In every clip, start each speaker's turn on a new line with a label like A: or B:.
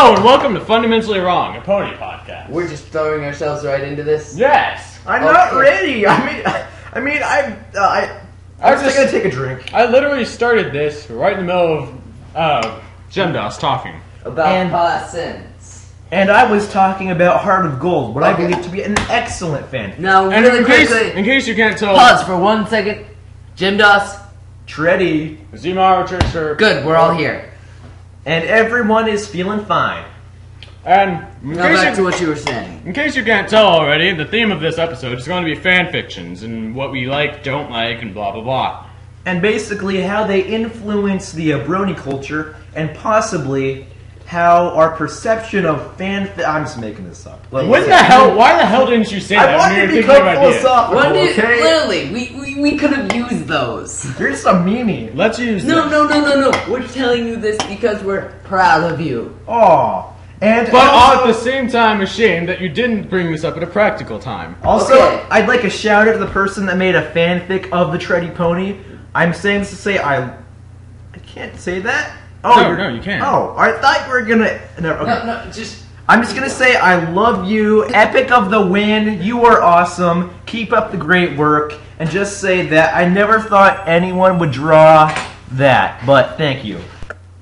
A: Hello and welcome to Fundamentally Wrong, a pony podcast.
B: We're just throwing ourselves right into this.
A: Yes.
C: I'm not ready. I'm just gonna take a drink.
A: I literally started this right in the middle of Gemdos talking.
B: About past sins.
C: And I was talking about Heart of Gold, what I believe to be an excellent fan.
B: Now,
A: And
B: really
A: in
B: quickly,
A: case you can't tell,
B: pause for 1 second. Jim Doss.
C: Treddy.
A: Zimaro Trickster.
B: Good, we're all here.
C: And everyone is feeling fine.
A: And
B: Now back to what you were saying.
A: in case you can't tell already, the theme of this episode is going to be fan fictions and what we like, don't like, and blah blah blah.
C: And basically how they influence the brony culture and possibly how our perception of I'm just making this up.
A: Why the hell didn't you say that?
C: I wanted
A: when
C: to
A: you were
C: become
A: thinking of ideas?
C: philosophical,
B: What did,
C: okay?
B: Literally, we could have used those.
C: Here's some meanie.
A: Let's use
B: No,
A: this.
B: no. We're telling you this because we're proud of you.
C: Aw. And
A: But
C: also,
A: at the same time, ashamed that you didn't bring this up at a practical time.
C: Also,
B: Okay.
C: I'd like a shout out to the person that made a fanfic of the Treddy Pony. I'm saying this to say I can't say that. Oh,
A: No, you can't.
C: Oh, I thought you were gonna. No, okay.
B: No, just...
C: I'm just gonna say I love you. Epic of the win. You are awesome. Keep up the great work. And just say that I never thought anyone would draw that, but thank you.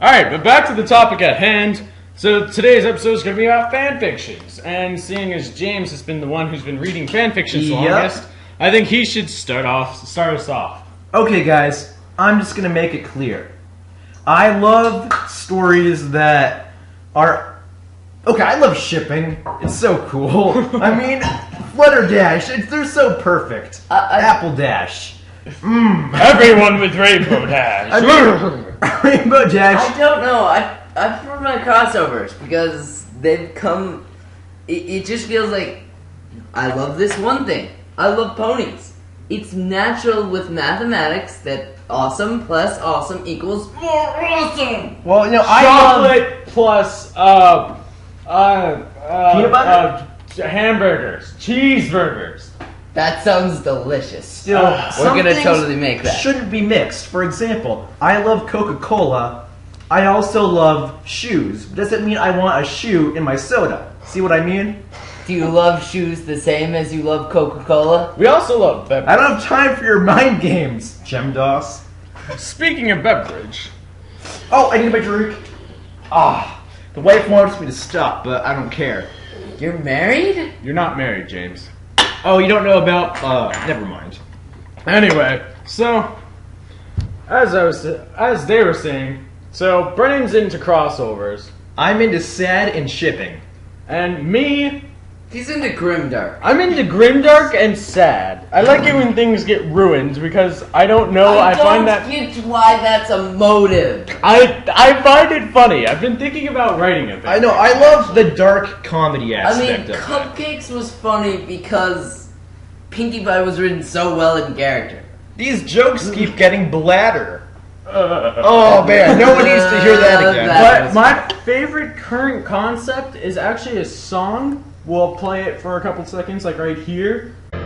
A: Alright, but back to the topic at hand. So today's episode is going to be about fan fictions. And seeing as James has been the one who's been reading fan fictions the
C: Yep.
A: longest, I think he should start us off.
C: Okay, guys, I'm just gonna make it clear. I love stories that are... Okay, I love shipping. It's so cool. I mean, Flutter Dash, they're so perfect. Apple Dash.
A: Everyone with Rainbow Dash.
C: Rainbow Dash.
B: I don't know. I prefer my crossovers because they've come... It just feels like I love this one thing. I love ponies. It's natural with mathematics that awesome plus awesome equals more awesome.
C: Well, you know,
A: Chocolate plus
C: Peanut butter?
A: Hamburgers, cheeseburgers.
B: That sounds delicious.
C: Still,
B: We're
C: some
B: gonna
C: things
B: totally make that.
C: shouldn't be mixed. For example, I love Coca-Cola. I also love shoes. Doesn't mean I want a shoe in my soda. See what I mean?
B: Do you love shoes the same as you love Coca-Cola?
A: We also love beverage.
C: I don't have time for your mind games, Gemdos.
A: Speaking of beverage,
C: Oh, I need my drink. The wife wants me to stop, but I don't care.
B: You're married?
A: you're not married, James.
C: Oh, you don't know about, never mind.
A: Anyway, so as they were saying, so Brennan's into crossovers,
C: I'm into sad and shipping.
A: and me,
B: He's into grimdark.
A: I'm into grimdark and sad. I like it when things get ruined because I don't know. I find that
B: get why that's a motive.
A: I find it funny. I've been thinking about writing it.
C: I know, I love the dark comedy
B: I mean,
C: aspect of it.
B: Cupcakes was funny because Pinkie Pie was written so well in character.
C: These jokes keep getting bladder. Oh man, no one needs to hear that again.
A: But my favorite current concept is actually a song. We'll play it for a couple seconds, like right here.
D: Now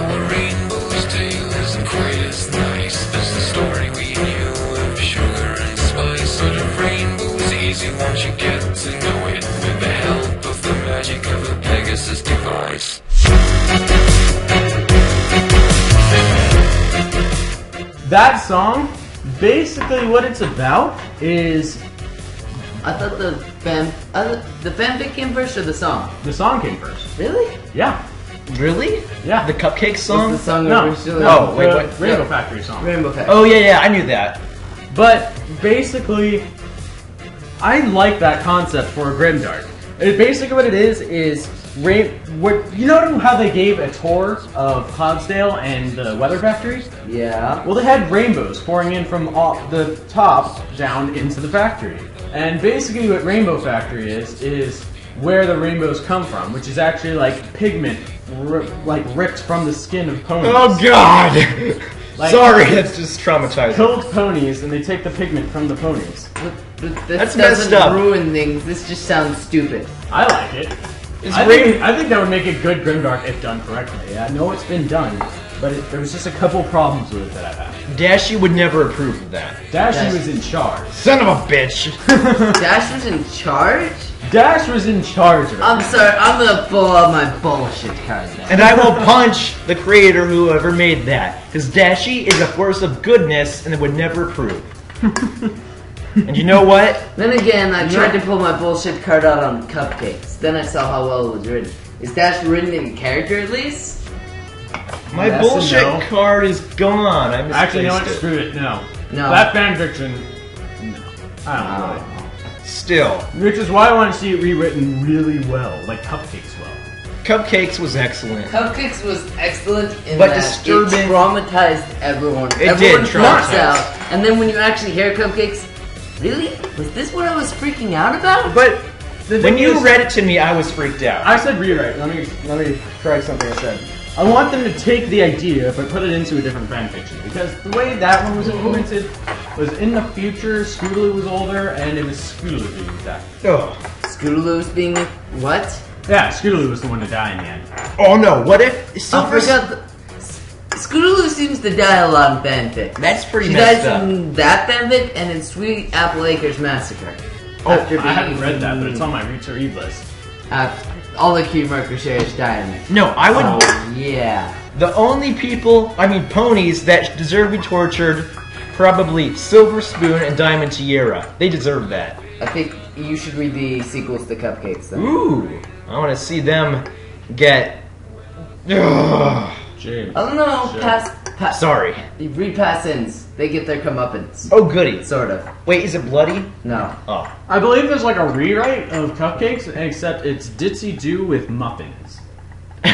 D: a rainbow's tale isn't quite as nice as the story we knew of sugar and spice. But a rainbow's easy once you get to know it with the help of the magic of a Pegasus device.
A: That song, basically what it's about is
B: I thought the fanfic came first or the song?
A: the song came first.
B: Really?
A: Yeah,
C: Really?
A: yeah.
C: The cupcake song?
B: Was the song
A: No,
B: originally?
A: no,
C: wait,
A: the
C: what?
A: Rainbow
B: Yeah.
A: Factory song.
B: Rainbow Pack.
C: Oh yeah, I knew that.
A: But basically, I like that concept for a grimdark. Basically, what it is you know how they gave a tour of Cloudsdale and the Weather Factory?
B: Yeah.
A: Well, they had rainbows pouring in from the top down into the factory. And basically, what Rainbow Factory is where the rainbows come from, which is actually like pigment, ripped from the skin of ponies.
C: Oh god!
A: Like,
C: Sorry, that's just traumatizing.
A: Killed ponies, and they take the pigment from the ponies.
B: But this
C: That's
B: doesn't
C: messed up.
B: ruin things. This just sounds stupid.
A: I like it.
C: It's
A: I think that would make a good grimdark if done correctly. I know it's been done. but there was just a couple problems with it that I've had.
C: Dashie would never approve of that.
A: Dashie was in charge.
C: Son of a bitch!
B: Dash was in charge?
A: Dash was in charge of it.
B: I'm sorry, I'm gonna pull out my bullshit card now.
C: And I will punch the creator whoever made that. Because Dashie is a force of goodness and it would never approve. And you know what?
B: Then again, I tried to pull my bullshit card out on cupcakes. Then I saw how well it was written. Is Dash written in character at least?
C: My
A: Yes
C: bullshit
A: and no.
C: card is gone. I misplaced
A: Actually, you know what?
C: it.
A: Screw it. No.
B: No.
A: That fanfiction. No. I don't know.
C: Still,
A: Which is why I want to see it rewritten really well, like Cupcakes well.
C: Cupcakes was excellent.
B: Cupcakes was excellent in
C: But
B: that
C: disturbing-
B: it traumatized everyone.
C: It
B: Everyone
C: did
B: freaks
C: traumatize.
B: out. And then when you actually hear Cupcakes, really? Was this what I was freaking out about?
C: But
A: The
C: when
A: thing
C: you
A: is-
C: read it to me, I was freaked out.
A: I said rewrite. Let me correct something I said. I want them to take the idea but put it into a different fanfiction because the way that one was implemented was in the future. Scootaloo was older, and it was Scootaloo being attacked.
C: Ugh.
B: Scootaloo's being what?
A: Yeah, Scootaloo was the one to die in the end.
C: Oh no! What if
B: I
C: Silver?
B: forgot. Scootaloo seems to die a lot in fanfic.
C: That's pretty
B: She
C: messed
B: dies
C: up.
B: in that fanfic and in Sweet Apple Acres Massacre.
A: Oh,
B: After
A: I haven't
B: being-
A: read that, but it's on my read to read list.
B: All the cute Mercurius die in it.
C: No, I would.
B: Oh, yeah.
C: The only people, I mean ponies, that deserve to be tortured, probably Silver Spoon and Diamond Tiara. They deserve that.
B: I think you should read the sequels to Cupcakes, though.
C: Ooh, I want to see them get. Ugh.
A: James.
B: I don't know,
A: Sure.
B: pass.
C: Sorry.
B: Read pass-ins. They get their comeuppance.
C: Oh goody.
B: Sort of.
C: Wait, is it bloody?
B: No.
C: Oh.
A: I believe there's like a rewrite of Cupcakes, except it's Ditzy Doo with muffins.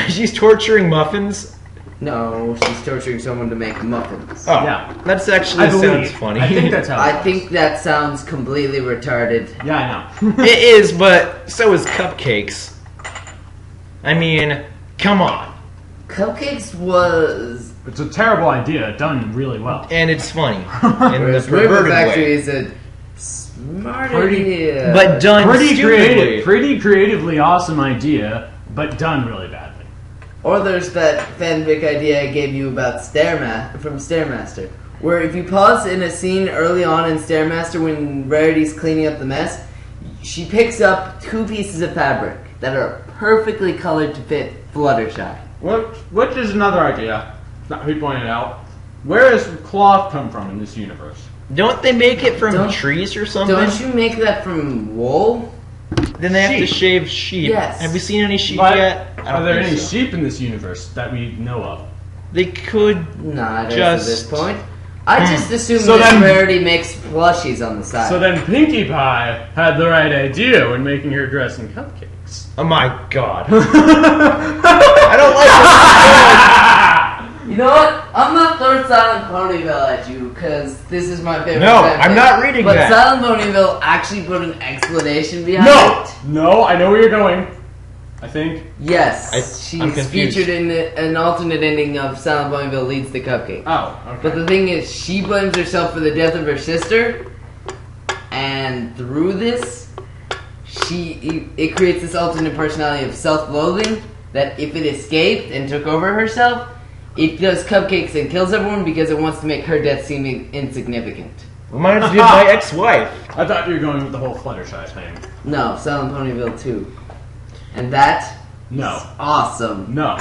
C: She's torturing muffins.
B: No, she's torturing someone to make muffins.
C: Oh,
A: Yeah.
C: that's actually
A: I believe.
C: sounds funny.
A: I think that's how.
B: I
A: it
B: think that sounds completely retarded.
A: goes. Yeah, I know.
C: It is, but so is Cupcakes. I mean, come on.
B: Cupcakes was...
A: It's a terrible idea, done really well.
C: And it's funny. In the
B: Whereas River
C: perverted
B: Factory
C: way.
B: is a smart
A: Pretty-
B: idea.
C: But done
A: Pretty
C: stupidly.
A: pretty creatively awesome idea, but done really badly.
B: Or there's that fanfic idea I gave you about from Stairmaster, where if you pause in a scene early on in Stairmaster when Rarity's cleaning up the mess, she picks up 2 pieces of fabric that are perfectly colored to fit Fluttershy.
A: Which is another idea that he pointed out. Where does cloth come from in this universe?
C: Don't they make it from
B: Don't-
C: trees or something?
B: Don't you make that from wool?
C: Then they have to
A: Sheep.
C: shave sheep.
B: Yes.
C: Have we seen any sheep
A: But
C: yet? I
A: are
C: don't
A: there
C: think
A: any
C: so.
A: sheep in this universe that we know of?
C: They could.
B: Not
C: Just-
B: at this point. I just assume
A: So
B: that
A: then-
B: Rarity makes plushies on the side.
A: So then Pinkie Pie had the right idea when making her dress in cupcakes.
C: Oh my god. I don't like this.
B: You know what? I'm not throwing Silent Ponyville at you because this is my favorite.
C: No,
B: fanfic.
C: I'm not reading
B: but
C: that.
B: Silent Ponyville actually put an explanation behind
A: No!
B: it.
A: No, I know where you're going. I think.
B: Yes,
C: I'm
B: she's
C: confused.
B: featured in an alternate ending of Silent Ponyville leads the cupcake.
A: Oh, okay.
B: But the thing is, she blames herself for the death of her sister, and through this, it creates this alternate personality of self-loathing that if it escaped and took over herself, it does cupcakes and kills everyone because it wants to make her death seem insignificant.
C: Reminds me of my ex-wife.
A: I thought you were going with the whole Fluttershy thing.
B: No, Silent Ponyville 2. And that
A: No.
B: is awesome.
A: No.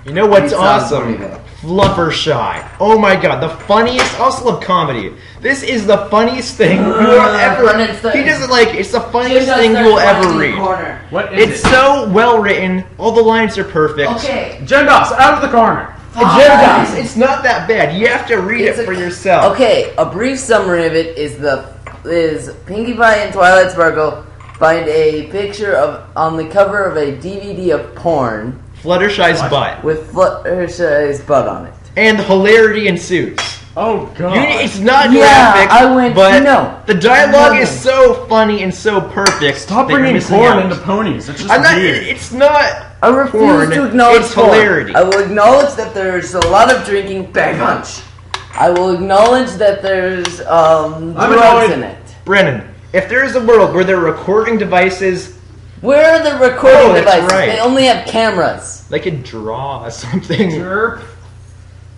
C: You know what's
B: Read Silent
C: awesome?
B: Ponyville.
C: Fluffershy. Oh my god, the funniest. I also love comedy. This is the funniest thing you will ever.
B: Brennan starts-
C: He doesn't like. It's the funniest
B: Jim
C: thing you
B: starts
C: will ever
B: watching the
C: read.
B: corner.
A: What is
C: It's
A: it?
C: so well written. All the lines are perfect.
B: Okay.
A: Jen Doss, out of the corner.
C: Guys, it's not that bad. You have to read
B: It's
C: it
B: a-
C: for yourself.
B: Okay, a brief summary of it is Pinkie Pie and Twilight Sparkle find a picture on the cover of a DVD of porn
C: Fluttershy's
A: What?
C: butt.
B: with Fluttershy's butt on it.
C: And hilarity ensues.
A: Oh god.
C: It's not
B: Yeah,
C: graphic,
B: I went,
C: but
B: no.
C: the dialogue is
B: No.
C: so funny and so perfect.
A: Stop
C: that you're
A: bringing
C: missing
A: porn
C: out.
A: into ponies. That's just
C: I'm not.
A: weird.
C: It's not.
B: I refuse
C: porn.
B: to acknowledge
C: It's
B: porn.
C: hilarity.
B: I will acknowledge that there's a lot of drinking. Bang punch. I will acknowledge that there's drugs
A: annoyed.
B: in it.
C: Brennan, if there is a world where there are recording devices,
B: Where are the recording
C: Oh, that's
B: devices?
C: right.
B: They only have cameras.
C: they could draw something.
A: Derp.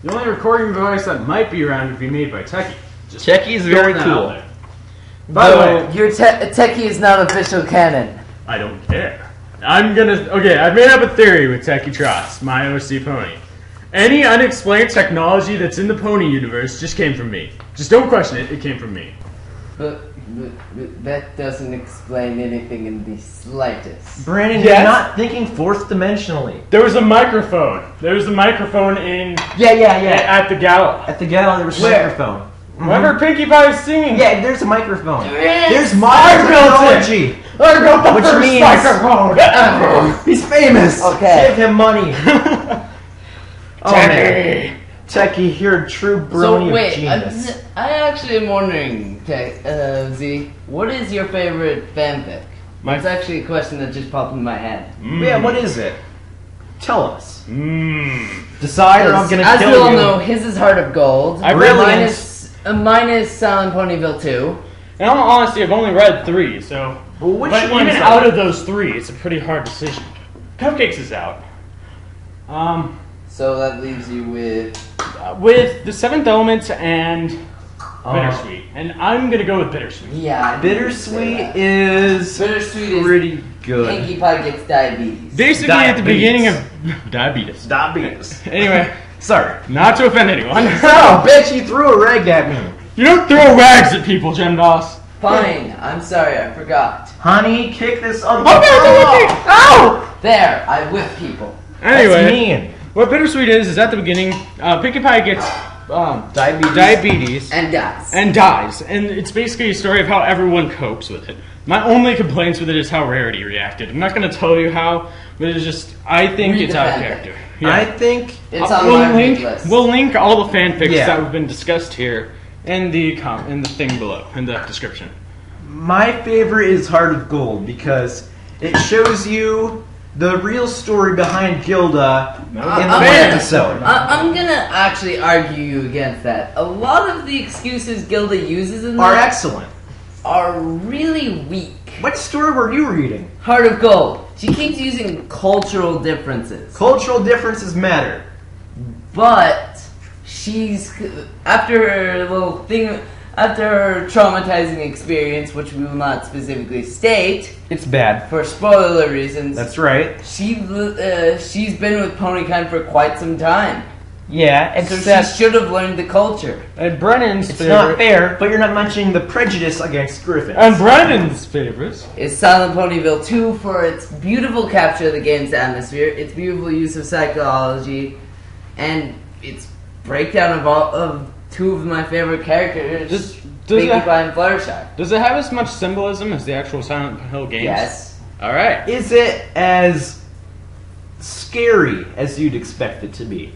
A: The only recording device that might be around would be made by Techie. Just
C: Techie's very
A: throwing that out
C: cool.
A: there. By the way,
B: Your Techie is not official canon.
A: I don't care. Okay, I've made up a theory with Techie Trots, my OC pony. Any unexplained technology that's in the pony universe just came from me. Just don't question it, it came from me.
B: But that doesn't explain anything in the slightest.
C: Brandon,
A: Yes?
C: you're not thinking fourth dimensionally.
A: There was a microphone. There was a microphone in
C: Yeah.
A: at the gala.
C: At the gala, there was a
B: Where?
C: microphone.
A: Whenever Pinkie Pie was singing.
C: Yeah, there's a microphone.
B: There is.
C: There's modern technology.
A: I got the
C: Which
A: first
C: means-
A: microphone.
C: He's famous.
B: Okay.
C: Give him money. Oh, man.
A: Techie.
C: Techie, you're a true
B: So
C: brony of
B: wait,
C: genius.
B: I actually am wondering, Z, what is your favorite fanfic? That's actually a question that just popped in my head.
C: Yeah, what is it? Tell us.
A: Mmm.
C: Decide or I'm gonna
B: As
C: kill
B: we all
C: you.
B: know, his is Heart of Gold.
A: I
C: really
B: Mine is Silent Ponyville 2.
A: In all honesty, I've only read 3, so.
C: Well, which
A: but
C: one's
A: even
C: that?
A: out of those 3, it's a pretty hard decision. Cupcakes is out.
B: So that leaves you with...
A: With the Seventh Element and Bittersweet, and I'm gonna go with Bittersweet.
B: Yeah.
C: Bittersweet is
B: Bittersweet is
C: pretty good.
B: Pinkie Pie gets diabetes.
A: Basically, at the
C: Diabetes.
A: beginning of diabetes.
C: Diabetes.
A: Anyway,
C: Sorry.
A: not to offend anyone.
C: Oh, bitch, you threw a rag at me.
A: You don't throw rags at people, Jem Doss.
B: Fine, I'm sorry, I forgot.
C: Honey, kick this other
A: Ow!
B: There, I whip people.
A: Anyway,
C: That's mean.
A: what Bittersweet is at the beginning, Pinkie Pie gets diabetes
B: And dies.
A: and dies, and it's basically a story of how everyone copes with it. My only complaints with it is how Rarity reacted. I'm not going to tell you how, but it's just, I think
B: Read
A: it's
B: the
A: out of
B: fanfic.
A: character.
C: I think
B: It's on my read list.
A: We'll link all the fanfics
C: Yeah.
A: that have been discussed here in the thing below, in the description.
C: my favorite is Heart of Gold because it shows you the real story behind Gilda in the
B: I'm
C: one
B: gonna-
C: episode.
B: I'm gonna actually argue you against that. A lot of the excuses Gilda uses in
C: Are
B: that
C: excellent.
B: are really weak.
C: What story were you reading?
B: Heart of Gold. She keeps using cultural differences.
C: Cultural differences matter.
B: But she's after her little thing, after her traumatizing experience, which we will not specifically state
C: It's bad.
B: for spoiler reasons.
C: That's right.
B: She's been with Ponykind for quite some time,
C: Yeah,
B: so she should have learned the culture.
A: And Brennan's
C: It's not fair, but you're not mentioning the prejudice against Griffin.
A: And Brennan's favorites.
B: Is Silent Ponyville 2 for its beautiful capture of the game's atmosphere, its beautiful use of psychology, and its breakdown of two of my favorite characters,
A: Does
B: Pinkie
A: it-
B: Pie and Fluttershy.
A: Does it have as much symbolism as the actual Silent Hill games?
B: Yes.
A: Alright.
C: Is it as scary as you'd expect it to be?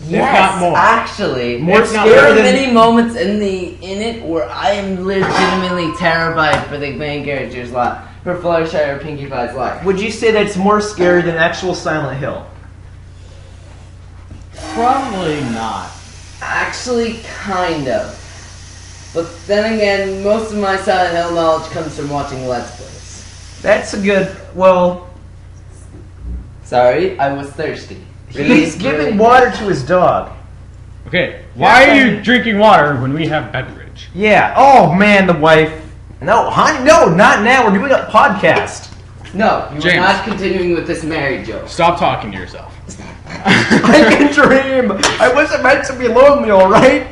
B: Yes,
A: not more.
B: actually.
C: More
A: It's not
C: scary
B: There are
C: than
B: many moments in it where I am legitimately terrified for the main character's life, for Fluttershy or Pinkie Pie's life.
C: Would you say that's more scary than actual Silent Hill?
A: Probably not.
B: Actually, kind of. But then again, most of my Silent Hill knowledge comes from watching Let's Plays.
C: That's a good. Well,
B: Sorry, I was thirsty.
C: he's giving water to his dog.
A: Okay, why are you drinking water when we have beverage?
C: Yeah. Oh man, the wife. No, honey, no, not now. We're doing a podcast.
B: No, you
A: James.
B: are not continuing with this married joke.
A: Stop talking to yourself.
C: I can dream. I wasn't meant to be lonely, all right?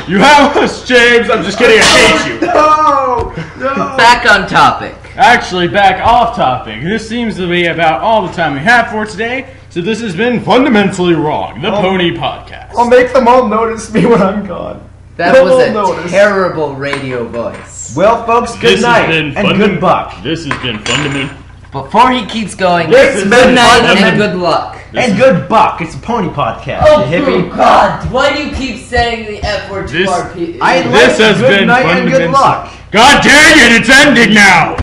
A: You have us, James! I'm just kidding, I hate you!
C: No, no.
B: Back on topic.
A: Actually, back off topic. This seems to be about all the time we have for today, so this has been Fundamentally Wrong, the Pony Podcast.
C: I'll make them all notice me when I'm gone.
B: That
C: They'll
B: was
C: all
B: a
C: notice.
B: terrible radio voice.
C: Well, folks, good night and good buck.
A: This has been Fundamental.
B: Before he keeps going,
C: It's
B: good
C: been
B: night
C: fun.
B: and good luck.
C: And good buck. It's a pony podcast.
B: Oh,
C: you hippie.
B: God! Why do you keep saying the F word to
A: This-
B: our people?
C: I
A: This
C: like
A: has
C: good
A: been
C: night and good
A: fundamental-
C: luck.
A: God dang it, it's ending now!